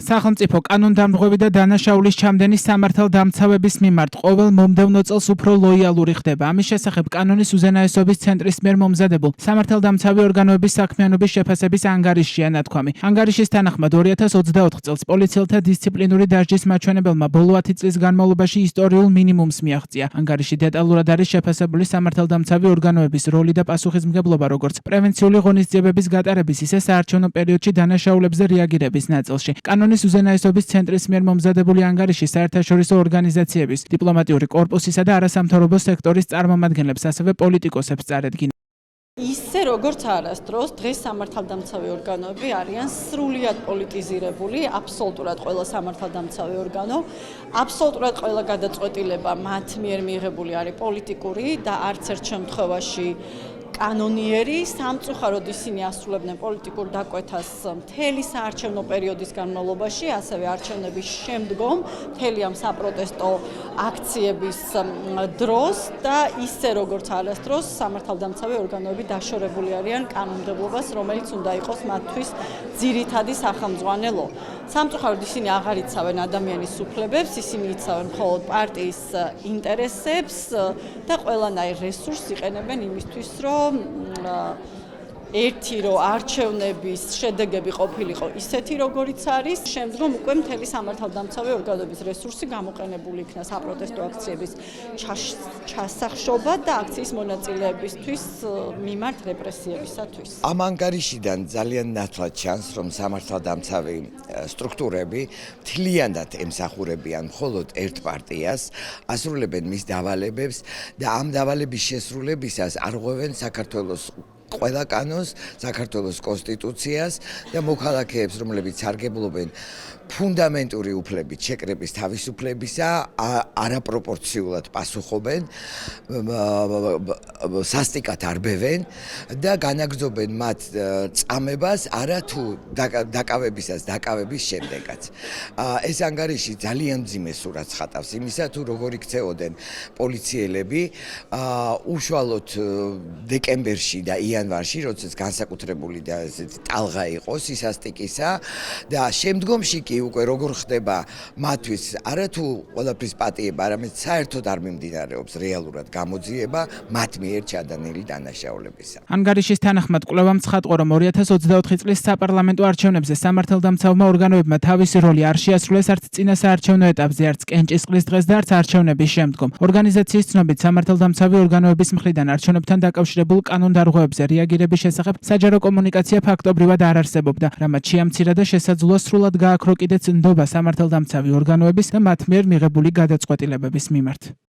სახელმწიფო კანონდამრღვევი და დანაშაულის ჩამდენი სამართალდამცავების მიმართ ყოველ მომდევნო წელს უფრო ლოიალური ხდება. ამის შესახებ კანონის უზენაესობის ცენტრის მიერ მომზადებულ სამართალდამცავი ორგანოების საქმიანობის შეფასების ანგარიშია ნათქვამი. ანგარიშის თანახმად 2024 წელს პოლიციელთა დისციპლინური დასჯის მაჩვენებელმა ბოლო 10 წლის განმავლობაში ისტორიულ მინიმუმს მიაღწია. ანგარიში დეტალურად არის შეფასებული სამართალდამცავი ორგანოების როლი და პასუხისმგებლობა როგორც პრევენციული ღონისძიებების გატარების, ისე საარჩევნო პერიოდში დანაშაულებზე რეაგირების ნაწილში. კანონის უზენაესობის ცენტრის მიერ მომზადებული ანგარიში საერთაშორისო ორგანიზაციების, დიპლომატიური კორპუსისა და არასამთავრობო სექტორის წარმომადგენლებს, ასევე პოლიტიკოსებს წარედგინა. ისე როგორც არასდროს დღეს სამართალდამცავი ორგანოები არიან სრულიად პოლიტიზირებული, აბსოლუტურად ყველა სამართალდამცავი ორგანო, აბსოლუტურად ყველა გადაწყვეტილება მათ მიერ მიღებული არის პოლიტიკური და არც ერთ შემთხვევაში კანონიერი. სამწუხაროდ ისინი ასრულებდნენ პოლიტიკურ დაკვეთას მთელი საარჩევნო პერიოდის განმავლობაში, ასევე არჩევნების შემდგომ, მთელი ამ საპროტესტო აქციების დროს და ისე როგორც არასდროს სამართალდამცავი ორგანოები დაშორებული არიან კანონმდებლობას, რომელიც უნდა იყოს მათთვის ძირითადი სახელმძღვანელო. სამწუხაროდ ისინი აღარ იცავენ ადამიანის უფლებებს, ისინი იცავენ მხოლოდ პარტიის ინტერესებს და ყველანაირ რესურსს იყენებენ იმისთვის, რომ ერთი რომ არჩევნების შედეგები ყოფილიყო ისეთი როგორიც არის, შემდგომ უკვე მთელი სამართალდამცავი ორგანოების რესურსი გამოყენებული იქნა საპროტესტო აქციების ჩასახშობა და აქციის მონაწილეებისთვის მიმართ რეპრესიებისათვის. ამ ანგარიშიდან ძალიან ნათლად ჩანს, რომ სამართალდამცავი სტრუქტურები მთლიანად ემსახურებიან მხოლოდ ერთ პარტიას, ასრულებენ მის დავალებებს და ამ დავალების შესრულებისას არღვევენ საქართველოს ყველა კანონს, საქართველოს კონსტიტუციას და მოქალაქეებს, რომლებიც სარგებლობენ ფუნდამენტური უფლებით შეკრების თავისუფლებისა, არაპროპორციულად პასუხობენ, სასტიკად არბევენ და განაგრძობენ მათ წამებას არათუ დაკავებისას დაკავების შემდეგაც. ეს ანგარიში ძალიან მძიმე სურათს ხატავს იმისა, თუ როგორ იქცეოდნენ პოლიციელები უშუალოდ დეკემბერში და იანვარში, როდესაც განსაკუთრებული და ტალღა იყო სისასტიკისა და შემდგომში კი უკვე როგორ ხდება მათთვის არათუ ყველაფრის პატიება, არამედ საერთოდ არ მიმდინარეობს რეალურად გამოძიება მათ მიერ ჩადენილი დანაშაულებისა. ანგარიშის თანახმად კვლევამ ცხადყო, რომ 2024 წლის საპარლამენტო არჩევნებზე სამართალდამცავმა ორგანოებმა თავისი როლი არ შეასრულეს არც წინა საარჩევნო ეტაპზე, არც კენჭისყრის დღეს და არც არჩევნების შემდგომ. ორგანიზაციის ცნობით, სამართალდამცავი ორგანოების მხრიდან არჩევნებთან დაკავშირებულ კანონდარღვევებზე რეაგირების შესახებ საჯარო კომუნიკაცია ფაქტობრივად არ არსებობდა, რამაც შეამცირა და შესაძლოა სრულად გააქრო კიდეც ნდობა სამართალდამცავი ორგანოების და მათ მიერ მიღებული გადაწყვეტილებების მიმართ.